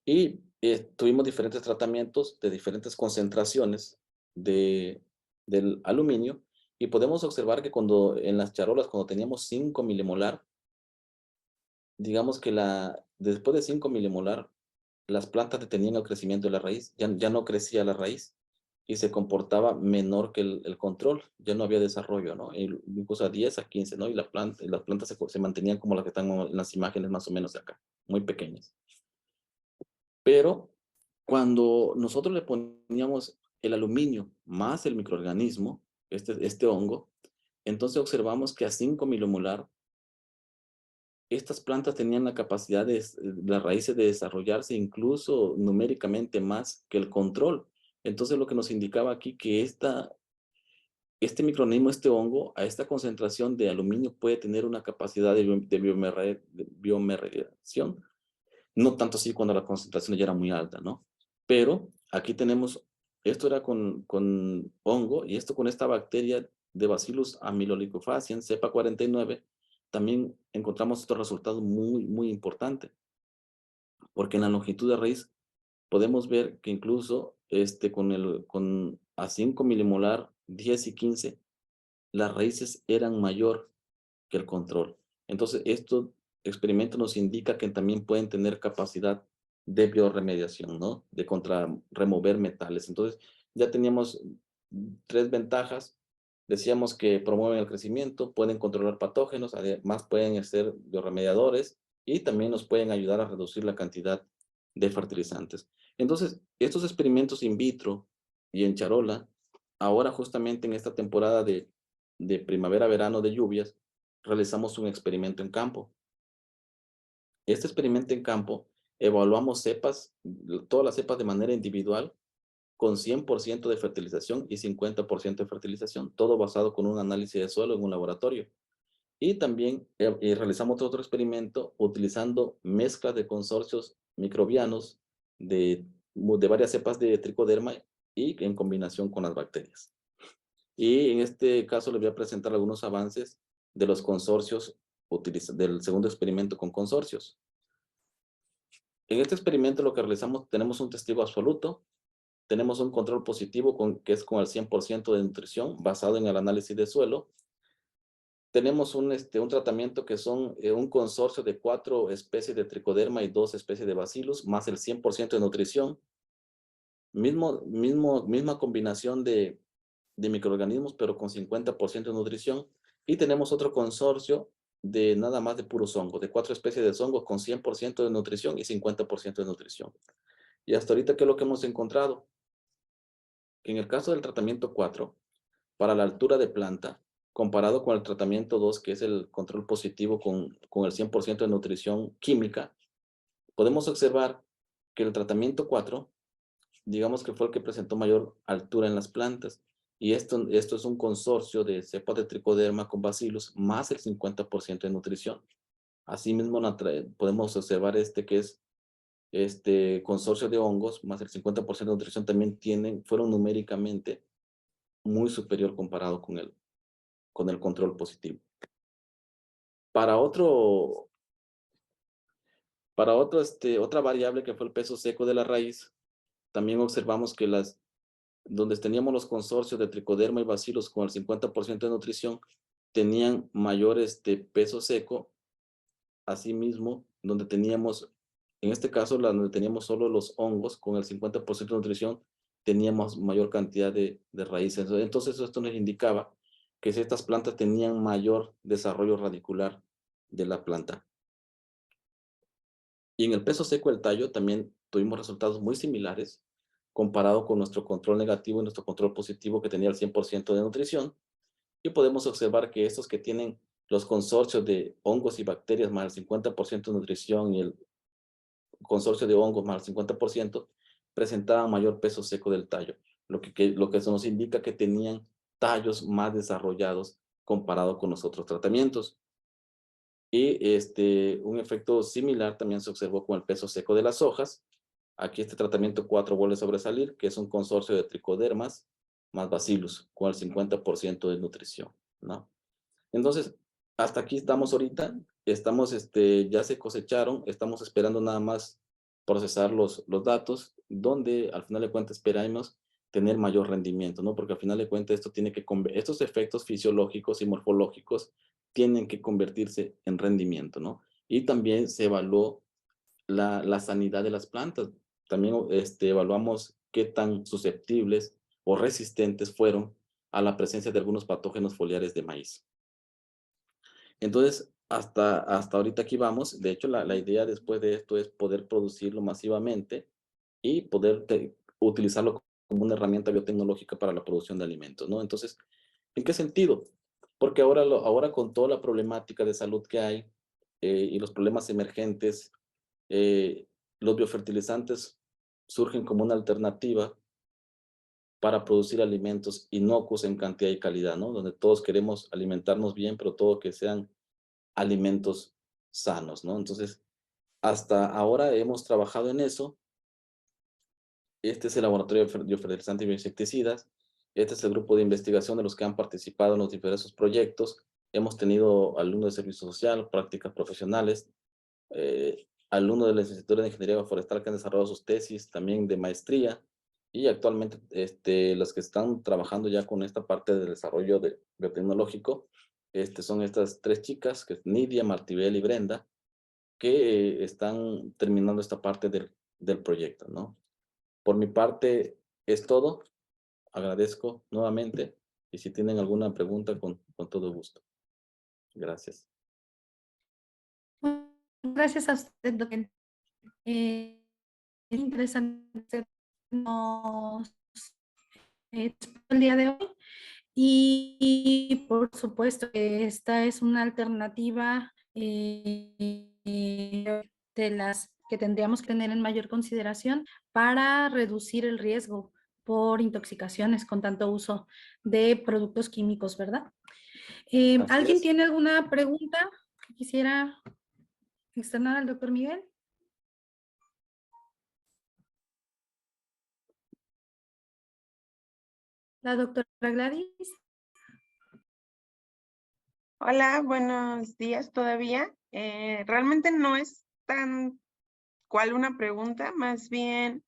Y tuvimos diferentes tratamientos de diferentes concentraciones del aluminio, y podemos observar que en las charolas, cuando teníamos 5 milimolar, digamos que después de 5 milimolar, las plantas detenían el crecimiento de la raíz, ya no crecía la raíz. y se comportaba menor que el control, ya no había desarrollo, ¿no? Incluso a 10, a 15, ¿no? Y las plantas se mantenían como las que están en las imágenes más o menos de acá, muy pequeñas. Pero cuando nosotros le poníamos el aluminio más el microorganismo, este hongo, entonces observamos que a 5 milimolar, estas plantas tenían la capacidad de las raíces de desarrollarse incluso numéricamente más que el control. Entonces lo que nos indicaba aquí que este microorganismo, este hongo, a esta concentración de aluminio puede tener una capacidad de biomediación, no tanto así cuando la concentración ya era muy alta, ¿no? Pero aquí tenemos, esto era con hongo, y esto con esta bacteria de Bacillus amelolycofaciens, cepa 49, también encontramos estos resultados muy, muy importantes, porque en la longitud de raíz podemos ver que incluso con a 5 milimolar, 10 y 15, las raíces eran mayor que el control. Entonces, estos experimentos nos indica que también pueden tener capacidad de bioremediación, ¿no? De remover metales. Entonces, ya teníamos 3 ventajas. Decíamos que promueven el crecimiento, pueden controlar patógenos, además pueden ser bioremediadores y también nos pueden ayudar a reducir la cantidad de fertilizantes. Entonces, estos experimentos in vitro y en charola, ahora justamente en esta temporada de primavera-verano de lluvias, realizamos un experimento en campo. Este experimento en campo, evaluamos cepas, todas las cepas de manera individual, con 100% de fertilización y 50% de fertilización, todo basado con un análisis de suelo en un laboratorio. Y también realizamos otro experimento utilizando mezclas de consorcios microbianos de varias cepas de tricoderma y en combinación con las bacterias. Y en este caso les voy a presentar algunos avances de los consorcios, del segundo experimento con consorcios. En este experimento lo que realizamos, tenemos un testigo absoluto, tenemos un control positivo que es con el 100% de nutrición basado en el análisis de suelo. Tenemos un tratamiento que son un consorcio de 4 especies de tricoderma y 2 especies de bacillus, más el 100% de nutrición. Misma combinación de microorganismos, pero con 50% de nutrición. Y tenemos otro consorcio de nada más de puros hongos, de 4 especies de hongos con 100% de nutrición y 50% de nutrición. Y hasta ahorita, ¿qué es lo que hemos encontrado? Que en el caso del tratamiento 4, para la altura de planta, comparado con el tratamiento 2, que es el control positivo con el 100% de nutrición química, podemos observar que el tratamiento 4, digamos que fue el que presentó mayor altura en las plantas. Y esto es un consorcio de cepas de tricoderma con bacillus más el 50% de nutrición. Asimismo, podemos observar que es este consorcio de hongos más el 50% de nutrición también fueron numéricamente muy superior comparado con el control positivo. Para otra variable que fue el peso seco de la raíz, también observamos que donde teníamos los consorcios de tricoderma y bacilos con el 50% de nutrición, tenían mayor peso seco. Asimismo, donde teníamos, en este caso, donde teníamos solo los hongos con el 50% de nutrición, teníamos mayor cantidad de raíces. Entonces, esto nos indicaba que estas plantas tenían mayor desarrollo radicular de la planta. Y en el peso seco del tallo también tuvimos resultados muy similares comparado con nuestro control negativo y nuestro control positivo que tenía el 100% de nutrición. Y podemos observar que estos que tienen los consorcios de hongos y bacterias más el 50% de nutrición y el consorcio de hongos más el 50% presentaban mayor peso seco del tallo, lo que eso nos indica que tenían tallos más desarrollados comparado con los otros tratamientos. Y un efecto similar también se observó con el peso seco de las hojas. Aquí este tratamiento 4 vuelve a sobresalir, que es un consorcio de tricodermas más bacillus, con el 50% de nutrición, ¿no? Entonces, hasta aquí estamos ahorita. Ya se cosecharon, estamos esperando nada más procesar los datos, donde al final de cuentas esperamos tener mayor rendimiento, ¿no? Porque al final de cuentas estos efectos fisiológicos y morfológicos tienen que convertirse en rendimiento, ¿no? Y también se evaluó la sanidad de las plantas. También evaluamos qué tan susceptibles o resistentes fueron a la presencia de algunos patógenos foliares de maíz. Entonces, hasta ahorita aquí vamos. De hecho, la idea después de esto es poder producirlo masivamente y poder utilizarlo como una herramienta biotecnológica para la producción de alimentos, ¿no? Entonces, ¿en qué sentido? Porque ahora con toda la problemática de salud que hay y los problemas emergentes, los biofertilizantes surgen como una alternativa para producir alimentos inocuos en cantidad y calidad, ¿no? Donde todos queremos alimentarnos bien, pero todo que sean alimentos sanos, ¿no? Entonces, hasta ahora hemos trabajado en eso. Este es el laboratorio de biofertilizantes y bioinsecticidas. Este es el grupo de investigación de los que han participado en los diversos proyectos. Hemos tenido alumnos de servicio social, prácticas profesionales, alumnos de la licenciatura de Ingeniería Forestal que han desarrollado sus tesis también de maestría, y actualmente los que están trabajando ya con esta parte del desarrollo biotecnológico son estas tres chicas, que es Nidia, Martibel y Brenda, que están terminando esta parte del proyecto, ¿no? Por mi parte es todo. Agradezco nuevamente y si tienen alguna pregunta, con todo gusto. Gracias. Gracias a usted, doctor. Es interesante nos el día de hoy y por supuesto que esta es una alternativa de las que tendríamos que tener en mayor consideración para reducir el riesgo por intoxicaciones con tanto uso de productos químicos, ¿verdad? Así ¿Alguien es. tiene alguna pregunta que quisiera externar al doctor Miguel? La doctora Gladys. Hola, buenos días todavía. Realmente no es tan cual una pregunta, más bien,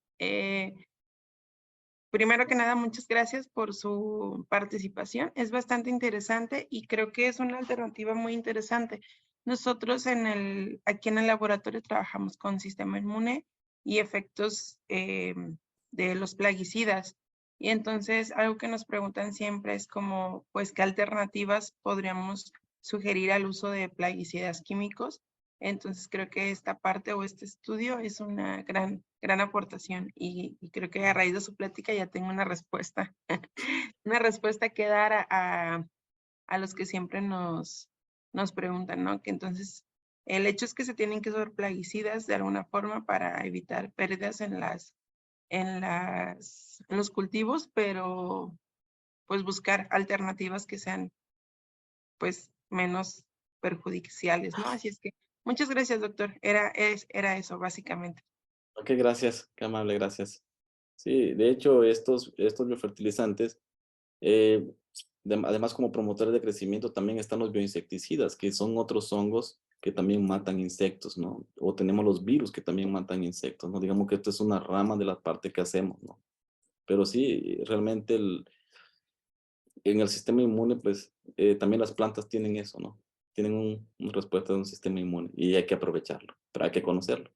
primero que nada, muchas gracias por su participación. Es bastante interesante y creo que es una alternativa muy interesante. Nosotros aquí en el laboratorio trabajamos con sistema inmune y efectos de los plaguicidas. Y entonces algo que nos preguntan siempre es como, pues, ¿qué alternativas podríamos sugerir al uso de plaguicidas químicos? Entonces creo que esta parte o este estudio es una gran aportación y creo que a raíz de su plática ya tengo una respuesta, una respuesta que dar a los que siempre nos preguntan, ¿no? Que entonces el hecho es que se tienen que usar plaguicidas de alguna forma para evitar pérdidas en los cultivos, pero pues buscar alternativas que sean pues menos perjudiciales, ¿no? Así es que muchas gracias, doctor. Era eso, básicamente. Ok, gracias. Qué amable, gracias. Sí, de hecho, estos biofertilizantes, eh, además como promotores de crecimiento, también están los bioinsecticidas, que son otros hongos que también matan insectos, ¿no? O tenemos los virus que también matan insectos, ¿no? Digamos que esto es una rama de la parte que hacemos, ¿no? Pero sí, realmente en el sistema inmune, pues también las plantas tienen eso, ¿no? Tienen una respuesta de un sistema inmune y hay que aprovecharlo, pero hay que conocerlo.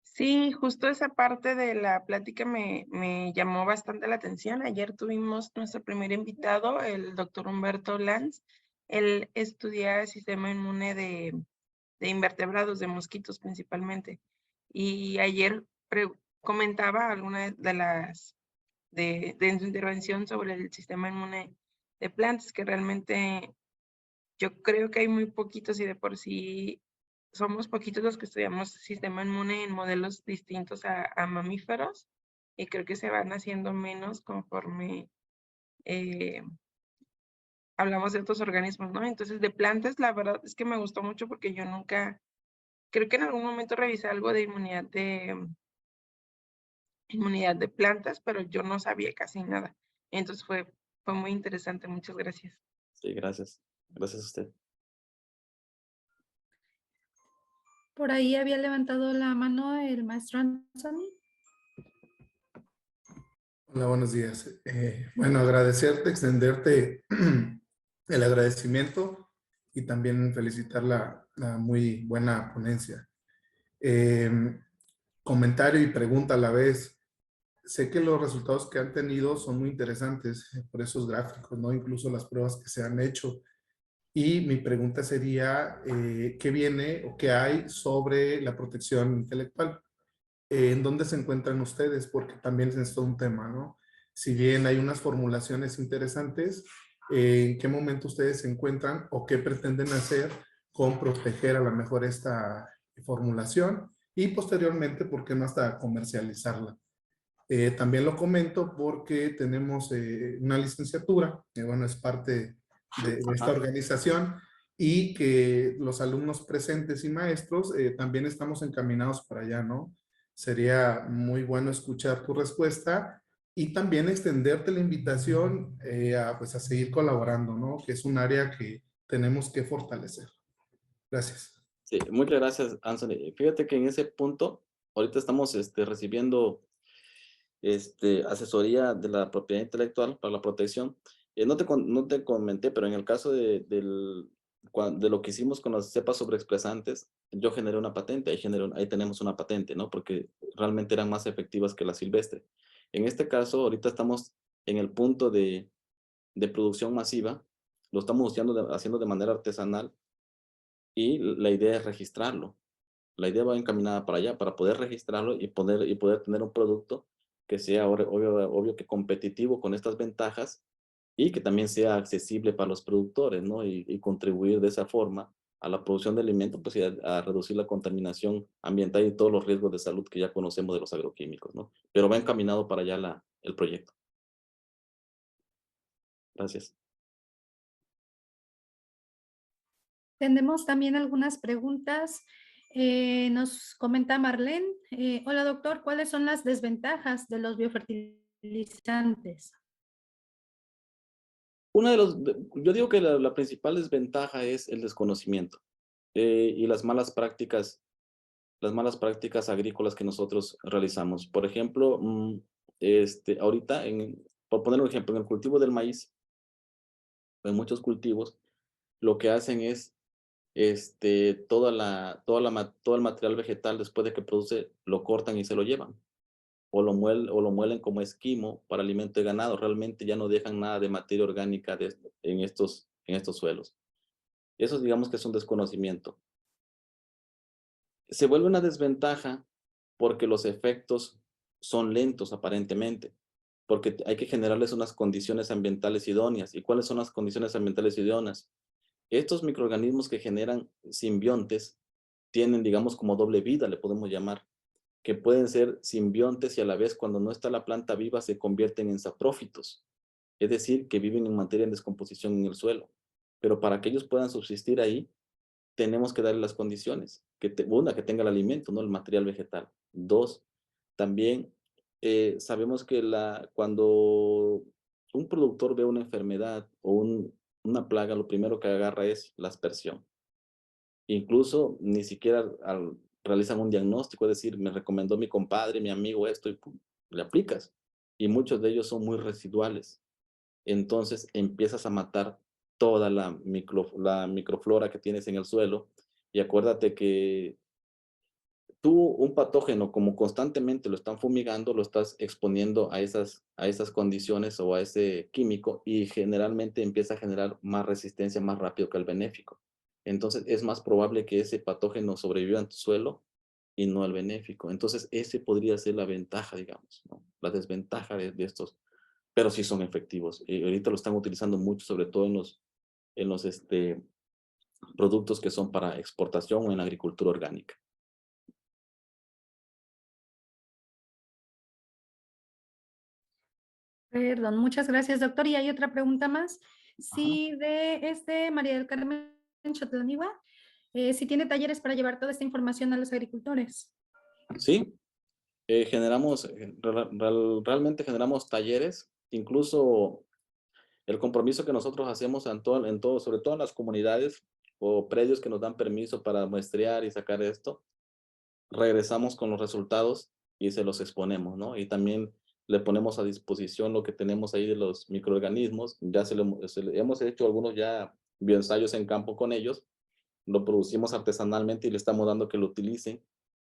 Sí, justo esa parte de la plática me llamó bastante la atención. Ayer tuvimos nuestro primer invitado, el doctor Humberto Lanz. Él estudia sistema inmune de invertebrados, de mosquitos principalmente. Y ayer comentaba algunas de su intervención sobre el sistema inmune de plantas, que realmente yo creo que hay muy poquitos y de por sí somos poquitos los que estudiamos sistema inmune en modelos distintos a mamíferos y creo que se van haciendo menos conforme eh, hablamos de otros organismos, ¿no? Entonces de plantas la verdad es que me gustó mucho porque yo nunca, creo que en algún momento revisé algo de inmunidad de plantas, pero yo no sabía casi nada. Entonces fue muy interesante, muchas gracias. Sí, gracias. Gracias a usted. Por ahí había levantado la mano el maestro Anthony. Hola, buenos días. Bueno, agradecerte, extenderte el agradecimiento y también felicitar la muy buena ponencia. Comentario y pregunta a la vez. sé que los resultados que han tenido son muy interesantes por esos gráficos, ¿no? Incluso las pruebas que se han hecho. Y mi pregunta sería, ¿qué viene o qué hay sobre la protección intelectual? ¿En dónde se encuentran ustedes? Porque también es todo un tema, ¿no? Si bien hay unas formulaciones interesantes, ¿en qué momento ustedes se encuentran o qué pretenden hacer con proteger a lo mejor esta formulación? Y posteriormente, ¿por qué no hasta comercializarla? También lo comento porque tenemos una licenciatura, que bueno, es parte de esta Ajá. organización y que los alumnos presentes y maestros también estamos encaminados para allá, ¿no? Sería muy bueno escuchar tu respuesta y también extenderte la invitación pues a seguir colaborando, ¿no? Que es un área que tenemos que fortalecer. Gracias. Sí, muchas gracias, Anthony. Fíjate que en ese punto, ahorita estamos recibiendo asesoría de la propiedad intelectual para la protección. No te comenté, pero en el caso de lo que hicimos con las cepas sobreexpresantes, yo generé una patente, ahí tenemos una patente, ¿no? Porque realmente eran más efectivas que la silvestre. En este caso, ahorita estamos en el punto de producción masiva, lo estamos haciendo de manera artesanal y la idea es registrarlo. La idea va encaminada para allá, para poder registrarlo y poder tener un producto que sea obvio que competitivo con estas ventajas y que también sea accesible para los productores, ¿no? Y contribuir de esa forma a la producción de alimentos, pues y a reducir la contaminación ambiental y todos los riesgos de salud que ya conocemos de los agroquímicos, ¿no? Pero va encaminado para allá el proyecto. Gracias. Tenemos también algunas preguntas. Nos comenta Marlene. Hola, doctor, ¿cuáles son las desventajas de los biofertilizantes? Yo digo que la principal desventaja es el desconocimiento y las malas prácticas agrícolas que nosotros realizamos. Por ejemplo, ahorita, por poner un ejemplo, en el cultivo del maíz, en muchos cultivos, lo que hacen es todo el material vegetal después de que produce, lo cortan y se lo llevan. O lo muelen como esquimo para alimento de ganado. Realmente ya no dejan nada de materia orgánica en estos suelos. Eso digamos que es un desconocimiento. Se vuelve una desventaja porque los efectos son lentos aparentemente, porque hay que generarles unas condiciones ambientales idóneas. ¿Y cuáles son las condiciones ambientales idóneas? Estos microorganismos que generan simbiontes tienen, digamos, como doble vida, le podemos llamar, que pueden ser simbiontes y a la vez cuando no está la planta viva se convierten en saprófitos, es decir, que viven en materia en descomposición en el suelo. Pero para que ellos puedan subsistir ahí, tenemos que darle las condiciones. Una, que tenga el alimento, ¿no? El material vegetal. Dos, también sabemos que cuando un productor ve una enfermedad o una plaga, lo primero que agarra es la aspersión. Incluso ni siquiera realizan un diagnóstico, es decir, me recomendó mi compadre, mi amigo esto, y pum, le aplicas. Y muchos de ellos son muy residuales. Entonces empiezas a matar toda la microflora que tienes en el suelo. Y acuérdate que un patógeno, como constantemente lo están fumigando, lo estás exponiendo a esas condiciones o a ese químico y generalmente empieza a generar más resistencia más rápido que el benéfico. Entonces es más probable que ese patógeno sobreviva en tu suelo y no el benéfico. Entonces ese podría ser la ventaja, digamos, ¿no? La desventaja de estos, pero sí son efectivos. Y ahorita lo están utilizando mucho, sobre todo en los productos que son para exportación o en la agricultura orgánica. Perdón, muchas gracias, doctor. Y hay otra pregunta más. Ajá. Sí, de María del Carmen Chotlaniwa, si tiene talleres para llevar toda esta información a los agricultores. Sí, realmente generamos talleres, incluso el compromiso que nosotros hacemos sobre todo en las comunidades o predios que nos dan permiso para muestrear y sacar esto, regresamos con los resultados y se los exponemos, ¿no? Y también le ponemos a disposición lo que tenemos ahí de los microorganismos. Ya hemos hecho algunos ya bioensayos en campo con ellos, lo producimos artesanalmente y le estamos dando que lo utilicen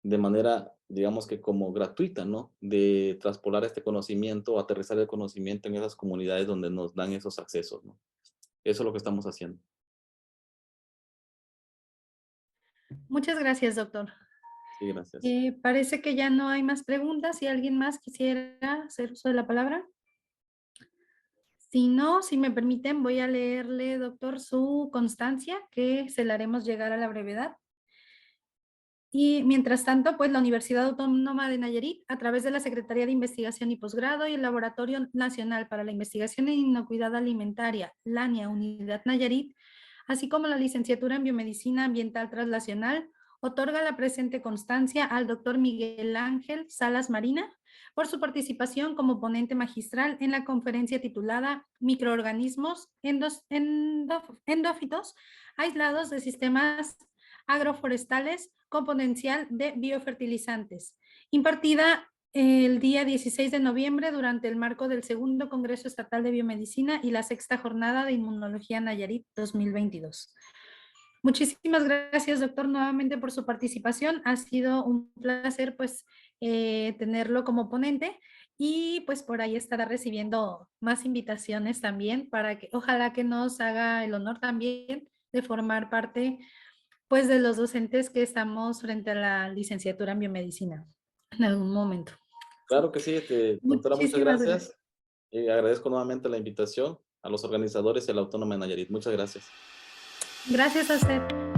de manera digamos que como gratuita, ¿no? De traspolar este conocimiento o aterrizar el conocimiento en esas comunidades donde nos dan esos accesos, ¿no? Eso es lo que estamos haciendo. Muchas gracias, doctor. Sí, gracias. Parece que ya no hay más preguntas. Si alguien más quisiera hacer uso de la palabra. Si no, si me permiten, voy a leerle, doctor, su constancia, que se la haremos llegar a la brevedad. Y mientras tanto, pues la Universidad Autónoma de Nayarit, a través de la Secretaría de Investigación y Posgrado y el Laboratorio Nacional para la Investigación en Inocuidad Alimentaria, LANIA, Unidad Nayarit, así como la Licenciatura en Biomedicina Ambiental Translacional, otorga la presente constancia al doctor Miguel Ángel Salas Marina por su participación como ponente magistral en la conferencia titulada Microorganismos endófitos aislados de sistemas agroforestales con potencial de biofertilizantes, impartida el día 16 de noviembre durante el marco del segundo Congreso Estatal de Biomedicina y la sexta jornada de Inmunología Nayarit 2022. Muchísimas gracias, doctor, nuevamente por su participación. Ha sido un placer, pues, tenerlo como ponente y, pues, por ahí estará recibiendo más invitaciones también para que, ojalá que nos haga el honor también de formar parte, pues, de los docentes que estamos frente a la licenciatura en biomedicina en algún momento. Claro que sí, doctora, muchas Muchísimas gracias. gracias. Agradezco nuevamente la invitación a los organizadores y a la Autónoma de Nayarit. Muchas gracias. Gracias a usted.